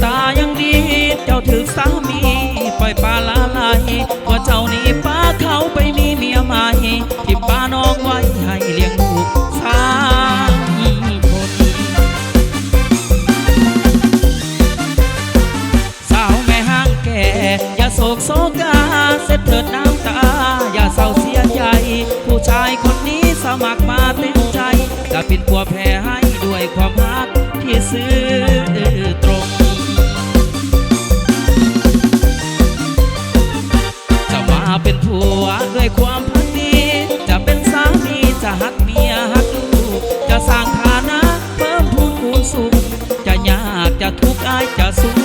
ตายังดีเจ้าถึกสามีปล่อยปลาละลายว่าเจ้านี่ป้าเขาไปมีเมียใหม่ที่ป้าน้องไว้ให้เลี้ยงลูก3 คนสาวแม่ห้างแก่อย่าโศกโศกาเสียเถิดน้ำตาอย่าเศร้าเสียใจผู้ชายคนนี้สมัครมาเต็มใจจะเป็นผัวแพ้ให้ด้วยความรักที่ซื่อตรงจะมาเป็นผัวด้วยความพักดีจะเป็นสามีจะหักเมียหักลูกจะสร้างฐานะเพิ่มพูนคูณสุขจะยากจะทุกข์อายจะสู้